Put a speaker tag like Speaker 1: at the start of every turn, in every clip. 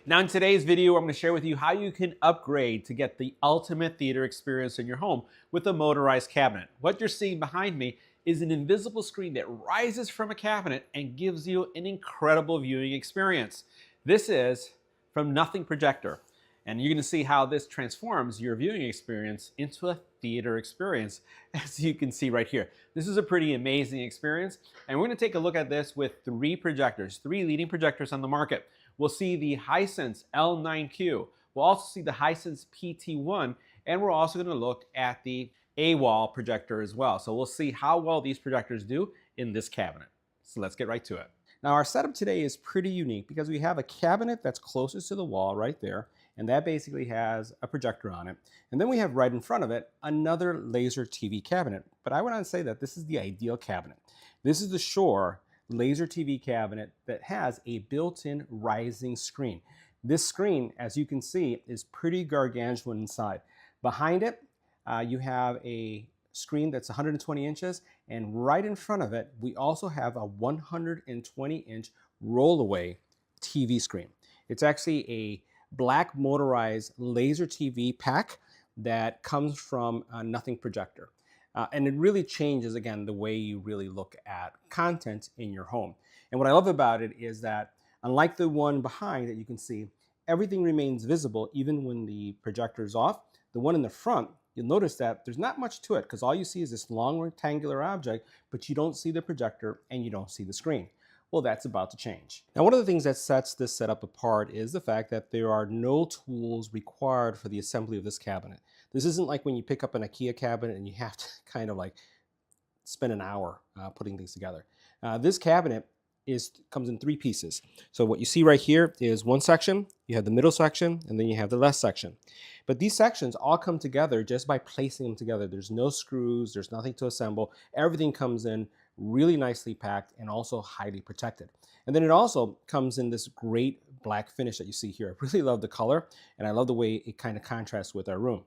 Speaker 1: Now in today's video, I'm going to share with you how you can upgrade to get the ultimate theater experience in your home with a motorized cabinet. What you're seeing behind me is an invisible screen that rises from a cabinet and gives you an incredible viewing experience. This is from Nothing Projector. And you're going to see how this transforms your viewing experience into a theater experience, as you can see right here. This is a pretty amazing experience, and we're going to take a look at this with three leading projectors on the market. We'll see the Hisense L9Q. We'll also see the Hisense PT1, and we're also going to look at the AWOL projector as well. So we'll see how well these projectors do in this cabinet. So let's get right to it. Now our setup today is pretty unique because we have a cabinet that's closest to the wall right there, and that basically has a projector on it. And then we have right in front of it another laser TV cabinet. But I would not say that this is the ideal cabinet. This is the Shure laser TV cabinet that has a built-in rising screen. This screen, as you can see, is pretty gargantuan inside. Behind it, you have a screen that's 120 inches, and right in front of it, we also have a 120-inch rollaway TV screen. It's actually a black motorized laser TV pack that comes from Nothing Projector. And it really changes, again, the way you really look at content in your home. And what I love about it is that, unlike the one behind that you can see, everything remains visible even when the projector is off. The one in the front, you'll notice that there's not much to it because all you see is this long rectangular object, but you don't see the projector and you don't see the screen. Well, that's about to change. Now, one of the things that sets this setup apart is the fact that there are no tools required for the assembly of this cabinet. This isn't like when you pick up an IKEA cabinet and you have to kind of like spend an hour putting things together. This cabinet comes in three pieces. So what you see right here is one section, you have the middle section, and then you have the left section. But these sections all come together just by placing them together. There's no screws, there's nothing to assemble. Everything comes in really nicely packed and also highly protected. And then it also comes in this great black finish that you see here. I really love the color, and I love the way it kind of contrasts with our room.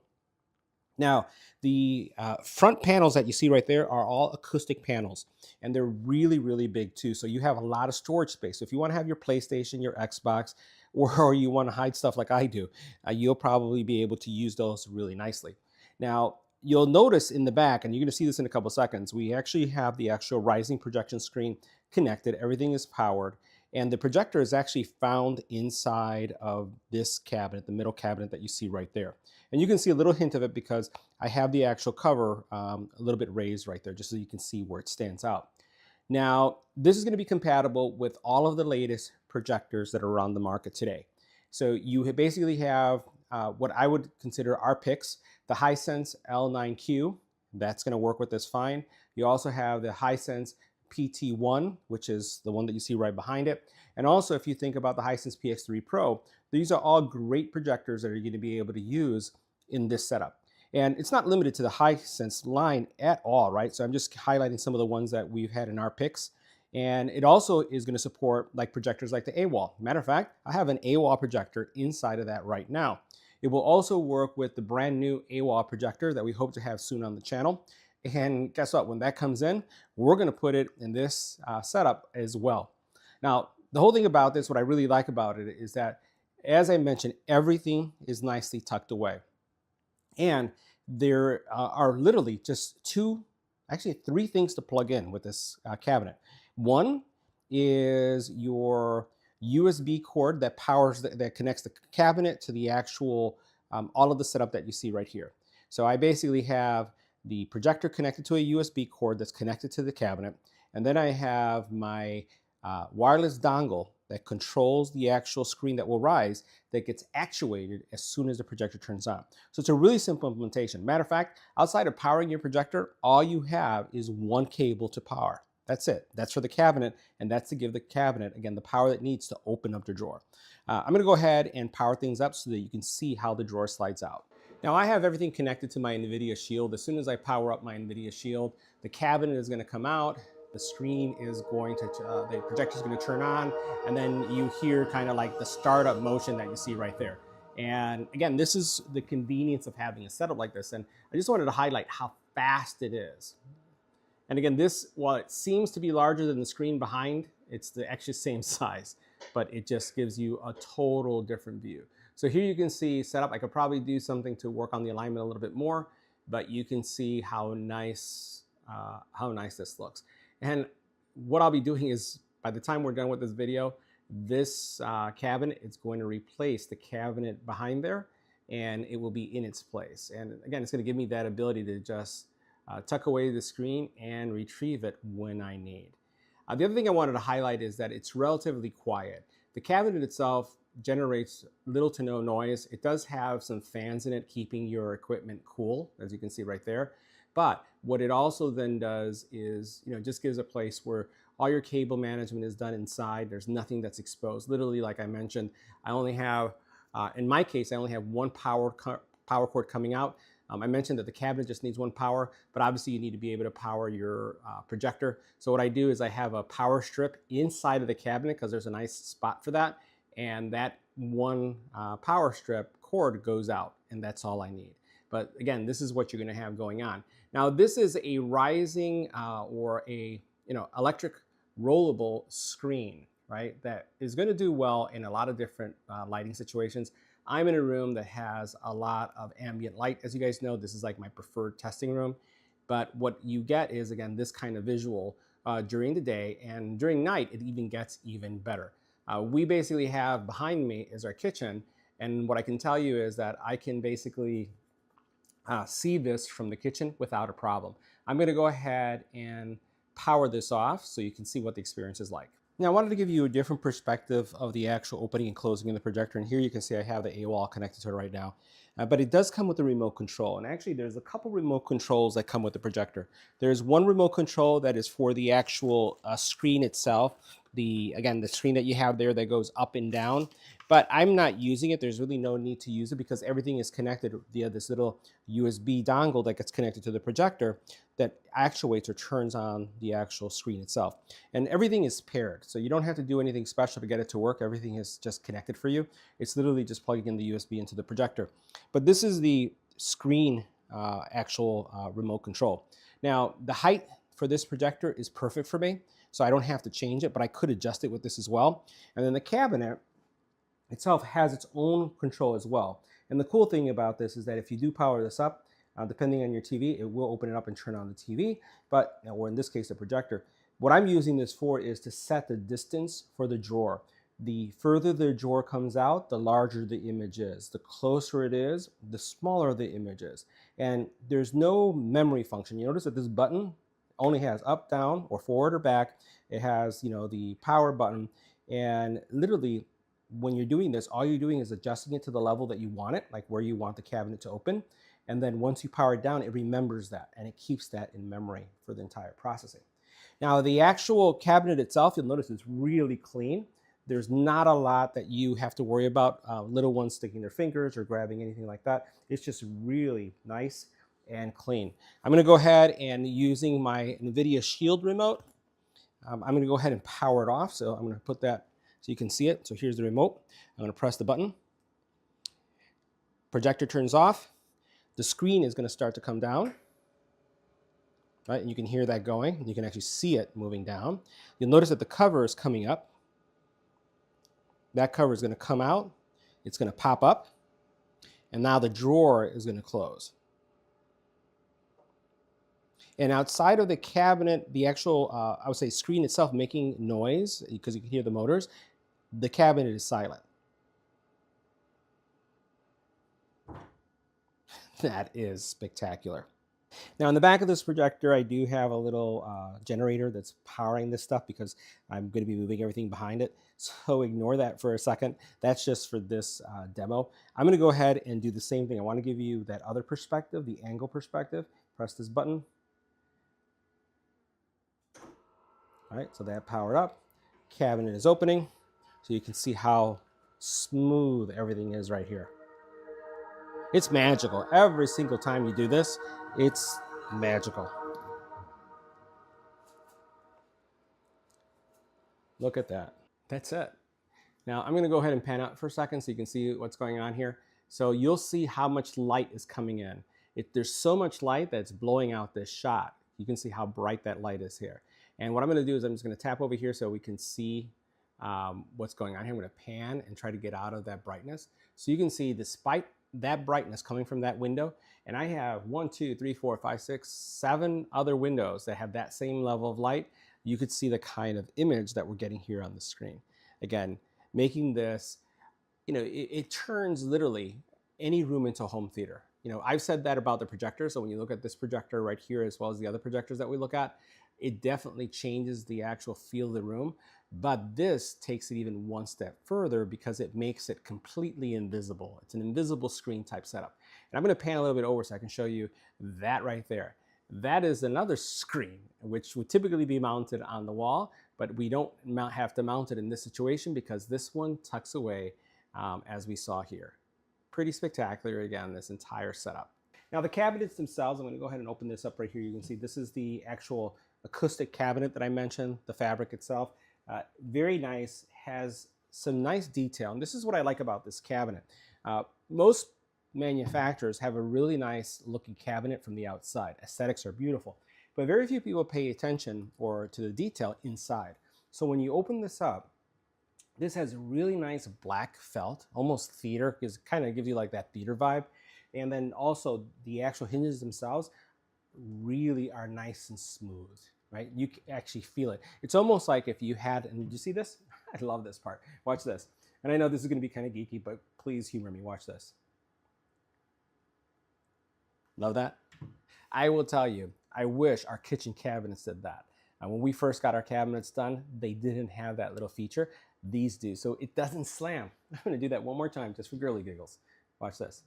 Speaker 1: Now, the front panels that you see right there are all acoustic panels, and they're really, really big too. So you have a lot of storage space. So if you want to have your PlayStation, your Xbox, or you want to hide stuff like I do, you'll probably be able to use those really nicely. Now, you'll notice in the back, and you're going to see this in a couple seconds, we actually have the actual rising projection screen connected. Everything is powered. And the projector is actually found inside of this cabinet, the middle cabinet that you see right there. And you can see a little hint of it because I have the actual cover a little bit raised right there, just so you can see where it stands out. Now, this is going to be compatible with all of the latest projectors that are on the market today. So you basically have what I would consider our picks: the Hisense L9Q, that's going to work with this fine. You also have the Hisense PT1, which is the one that you see right behind it. And also, if you think about the Hisense PX3 Pro, these are all great projectors that are going to be able to use in this setup. And it's not limited to the Hisense line at all, right? So I'm just highlighting some of the ones that we've had in our picks. And it also is going to support like projectors like the AWOL. Matter of fact, I have an AWOL projector inside of that right now. It will also work with the brand new AWOL projector that we hope to have soon on the channel. And guess what? When that comes in, we're going to put it in this setup as well. Now, the whole thing about this, what I really like about it is that, as I mentioned, everything is nicely tucked away. And there are literally just three things to plug in with this cabinet. One is your USB cord that that connects the cabinet to the actual, all of the setup that you see right here. So I basically have the projector connected to a USB cord that's connected to the cabinet. And then I have my wireless dongle that controls the actual screen that will rise, that gets actuated as soon as the projector turns on. So it's a really simple implementation. Matter of fact, outside of powering your projector, all you have is one cable to power. That's it. That's for the cabinet, and that's to give the cabinet, again, the power that it needs to open up the drawer. I'm going to go ahead and power things up so that you can see how the drawer slides out. Now, I have everything connected to my NVIDIA Shield. As soon as I power up my NVIDIA Shield, the cabinet is going to come out, the screen is going to, the projector is going to turn on, and then you hear kind of like the startup motion that you see right there. And again, this is the convenience of having a setup like this. And I just wanted to highlight how fast it is. And again, this, while it seems to be larger than the screen behind, it's the actually same size.
Speaker 2: but it just gives you a total different view. So here you can see setup. I could probably do something to work on the alignment a little bit more, but you can see how nice this looks. And what I'll be doing is, by the time we're done with this video, this cabinet is going to replace the cabinet behind there, and it will be in its place. And again, it's going to give me that ability to just tuck away the screen and retrieve it when I need. The other thing I wanted to highlight is that it's relatively quiet. The cabinet itself generates little to no noise. It does have some fans in it keeping your equipment cool, as you can see right there. But what it also then does is, just gives a place where all your cable management is done inside. There's nothing that's exposed. Literally, like I mentioned, I only have, in my case, I only have one power cord coming out. I mentioned that the cabinet just needs one power, but obviously you need to be able to power your projector. So what I do is I have a power strip inside of the cabinet because there's a nice spot for that. And that one power strip cord goes out, and that's all I need. But again, this is what you're going to have going on. Now, this is a rising or a electric rollable screen, right? That is going to do well in a lot of different lighting situations. I'm in a room that has a lot of ambient light. As you guys know, this is like my preferred testing room. But what you get is, again, this kind of visual during the day, and during night, it even gets even better. We basically have behind me is our kitchen. And what I can tell you is that I can basically see this from the kitchen without a problem. I'm going to go ahead and power this off so you can see what the experience is like. Now, I wanted to give you a different perspective of the actual opening and closing of the projector. And here you can see I have the AWOL connected to it right now. But it does come with a remote control. And actually, there's a couple remote controls that come with the projector. There's one remote control that is for the actual screen itself. Again, the screen that you have there that goes up and down. But I'm not using it. There's really no need to use it because everything is connected via this little USB dongle that gets connected to the projector that actuates or turns on the actual screen itself. And everything is paired, so you don't have to do anything special to get it to work. Everything is just connected for you. It's literally just plugging in the USB into the projector. But this is the screen actual remote control. Now, the height for this projector is perfect for me, so I don't have to change it, but I could adjust it with this as well. And then the cabinet itself has its own control as well. And the cool thing about this is that if you do power this up, depending on your TV, it will open it up and turn on the TV, or in this case, the projector. What I'm using this for is to set the distance for the drawer. The further the drawer comes out, the larger the image is. The closer it is, the smaller the image is. And there's no memory function. You notice that this button only has up, down, or forward or back. It has, the power button. And literally, when you're doing this, all you're doing is adjusting it to the level that you want it, like where you want the cabinet to open. And then once you power it down, it remembers that, and it keeps that in memory for the entire processing. Now, the actual cabinet itself, you'll notice it's really clean. There's not a lot that you have to worry about, little ones sticking their fingers or grabbing anything like that. It's just really nice and clean. I'm going to go ahead and using my NVIDIA Shield remote, I'm going to go ahead and power it off. So I'm going to put that so you can see it. So here's the remote. I'm going to press the button. Projector turns off. The screen is going to start to come down. Right? And you can hear that going. You can actually see it moving down. You'll notice that the cover is coming up. That cover is going to come out. It's going to pop up. And now the drawer is going to close. And outside of the cabinet, the actual, I would say, screen itself making noise, because you can hear the motors, the cabinet is silent. That is spectacular. Now, in the back of this projector, I do have a little generator that's powering this stuff because I'm going to be moving everything behind it. So ignore that for a second. That's just for this demo. I'm going to go ahead and do the same thing. I want to give you that other perspective, the angle perspective. Press this button. All right, so that powered up. Cabinet is opening. So you can see how smooth everything is right here. It's magical. Every single time you do this, it's magical. Look at that. That's it. Now I'm going to go ahead and pan out for a second so you can see what's going on here. So you'll see how much light is coming in. There's so much light that's blowing out this shot. You can see how bright that light is here. And what I'm going to do is I'm just going to tap over here so we can see what's going on here. I'm going to pan and try to get out of that brightness. So you can see despite that brightness coming from that window, and I have 1, 2, 3, 4, 5, 6, 7 other windows that have that same level of light, you could see the kind of image that we're getting here on the screen. Again, making this, it turns literally any room into a home theater. I've said that about the projector. So when you look at this projector right here, as well as the other projectors that we look at, it definitely changes the actual feel of the room. But this takes it even one step further because it makes it completely invisible. It's an invisible screen type setup. And I'm going to pan a little bit over so I can show you that right there. That is another screen, which would typically be mounted on the wall, but we don't have to mount it in this situation because this one tucks away as we saw here. Pretty spectacular, again, this entire setup. Now the cabinets themselves, I'm going to go ahead and open this up right here. You can see this is the actual acoustic cabinet that I mentioned, the fabric itself. Very nice, has some nice detail. And this is what I like about this cabinet. Most manufacturers have a really nice looking cabinet from the outside. Aesthetics are beautiful, but very few people pay attention to the detail inside. So when you open this up, this has really nice black felt, almost theater, because it kind of gives you like that theater vibe. And then also the actual hinges themselves really are nice and smooth, right? You can actually feel it. It's almost like if you had, and did you see this? I love this part. Watch this. And I know this is going to be kind of geeky, but please humor me. Watch this. Love that? I will tell you, I wish our kitchen cabinets did that. When we first got our cabinets done, they didn't have that little feature. These do, so it doesn't slam. I'm going to do that one more time just for girly giggles. Watch this.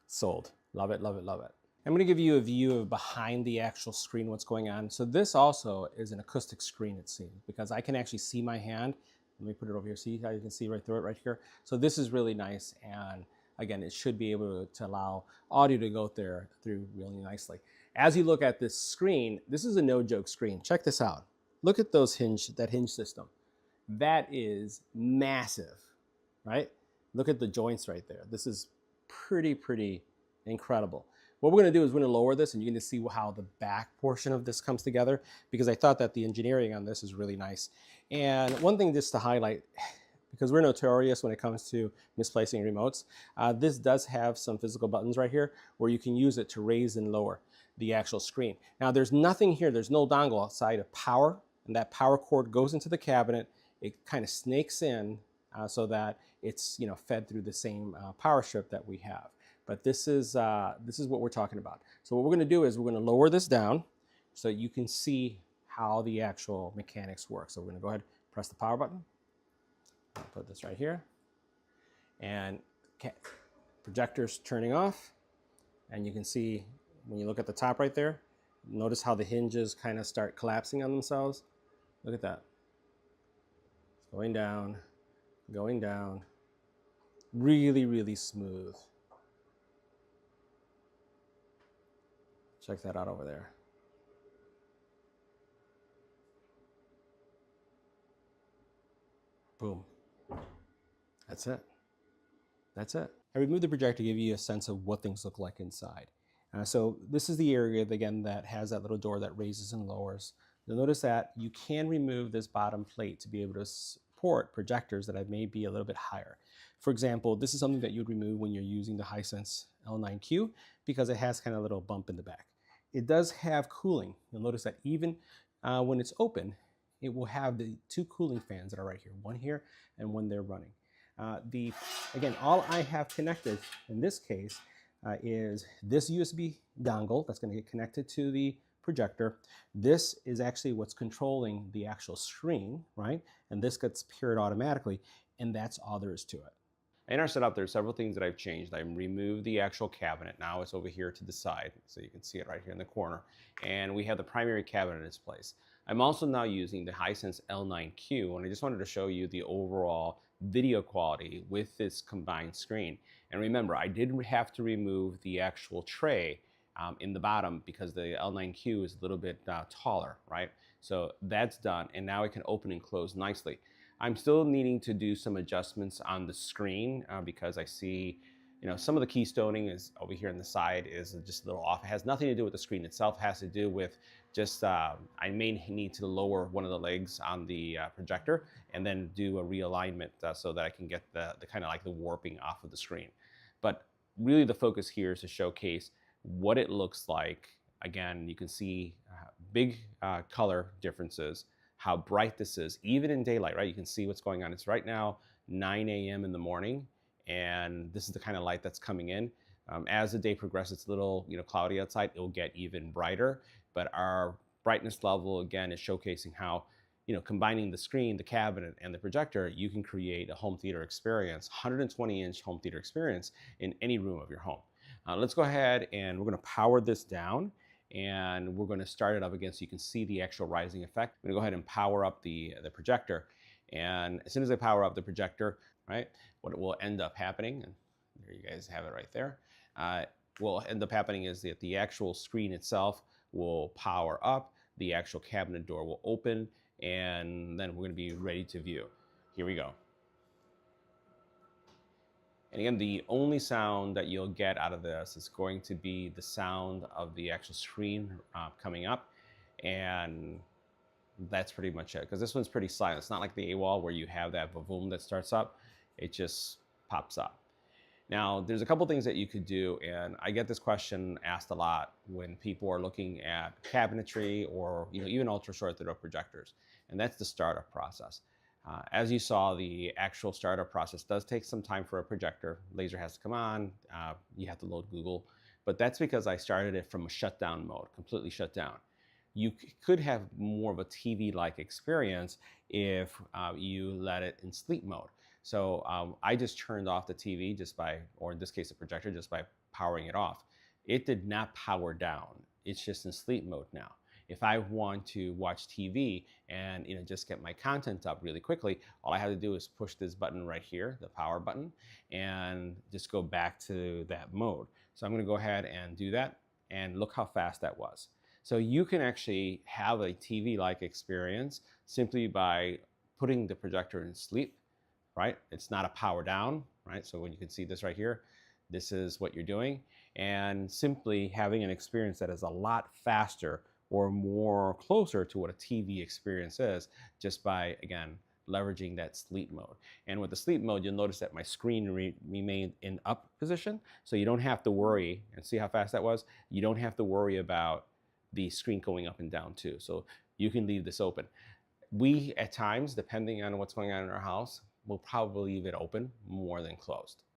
Speaker 2: Sold. Love it, love it, love it. I'm going to give you a view of behind the actual screen, what's going on. So this also is an acoustic screen, it seems, because I can actually see my hand. Let me put it over here. See how you can see right through it right here. So this is really nice, and again, it should be able to allow audio to go through really nicely. As you look at this screen, this is a no-joke screen. Check this out. Look at that hinge system. That is massive, right? Look at the joints right there. This is pretty incredible. What we're going to do is we're going to lower this, and you're going to see how the back portion of this comes together, because I thought that the engineering on this is really nice. And one thing just to highlight, because we're notorious when it comes to misplacing remotes, this does have some physical buttons right here where you can use it to raise and lower the actual screen. Now there's nothing here, there's no dongle outside of power, and that power cord goes into the cabinet. It kind of snakes in so that it's fed through the same power strip that we have. But this is what we're talking about. So what we're going to do is we're going to lower this down so you can see how the actual mechanics work. So we're going to go ahead and press the power button. I'll put this right here, and projector's turning off, and you can see when you look at the top right there, notice how the hinges kind of start collapsing on themselves. Look at that. It's going down, really smooth. Check that out over there. Boom. That's it. That's it. I removed the projector to give you a sense of what things look like inside. So this is the area, again, that has that little door that raises and lowers. You'll notice that you can remove this bottom plate to be able to support projectors that may be a little bit higher. For example, this is something that you'd remove when you're using the Hisense L9Q because it has kind of a little bump in the back. It does have cooling. You'll notice that even when it's open, it will have the 2 cooling fans that are right here, one here and one there running. Again, all I have connected in this case is this USB dongle that's going to get connected to the projector. This is actually what's controlling the actual screen, right? And this gets paired automatically, and that's all there is to it. In our setup, there's several things that I've changed. I removed the actual cabinet. Now it's over here to the side, so you can see it right here in the corner. And we have the primary cabinet in its place. I'm also now using the Hisense L9Q, and I just wanted to show you the overall video quality with this combined screen. And remember, I did have to remove the actual tray in the bottom because the L9Q is a little bit taller, right? So that's done, and now it can open and close nicely. I'm still needing to do some adjustments on the screen because I see Some of the keystoning is over here on the side is just a little off. It has nothing to do with the screen itself. It has to do with just I may need to lower one of the legs on the projector and then do a realignment so that I can get the kind of like the warping off of the screen. But really the focus here is to showcase what it looks like. Again, you can see big color differences, how bright this is, even in daylight, right? You can see what's going on. It's right now 9 a.m. in the morning, and this is the kind of light that's coming in. As the day progresses, it's a little cloudy outside. It will get even brighter, but our brightness level again is showcasing how combining the screen, the cabinet, and the projector, you can create a home theater experience, 120-inch home theater experience in any room of your home. Let's go ahead and we're going to power this down, and we're going to start it up again so you can see the actual rising effect. I'm going to go ahead and power up the projector, and as soon as I power up the projector, right, what will end up happening, and there you guys have it right there, what will end up happening is that the actual screen itself will power up, the actual cabinet door will open, and then we're going to be ready to view. Here we go. And again, the only sound that you'll get out of this is going to be the sound of the actual screen coming up, and that's pretty much it. Because this one's pretty silent. It's not like the AWOL where you have that boom that starts up. It just pops up. Now, there's a couple things that you could do, and I get this question asked a lot when people are looking at cabinetry or even ultra short throw projectors, and that's the startup process. As you saw, the actual startup process does take some time for a projector. Laser has to come on, you have to load Google, but that's because I started it from a shutdown mode, completely shut down. You could have more of a TV-like experience if you let it in sleep mode. So I just turned off the TV or in this case, the projector, just by powering it off. It did not power down. It's just in sleep mode now. If I want to watch TV and just get my content up really quickly, all I have to do is push this button right here, the power button, and just go back to that mode. So I'm going to go ahead and do that, and look how fast that was. So you can actually have a TV-like experience simply by putting the projector in sleep, right? It's not a power down, right? So when you can see this right here, this is what you're doing, and simply having an experience that is a lot faster or more closer to what a TV experience is, just by, again, leveraging that sleep mode. And with the sleep mode, you'll notice that my screen remained in up position, so you don't have to worry, and see how fast that was? You don't have to worry about the screen going up and down too. So you can leave this open. We, at times, depending on what's going on in our house, will probably leave it open more than closed.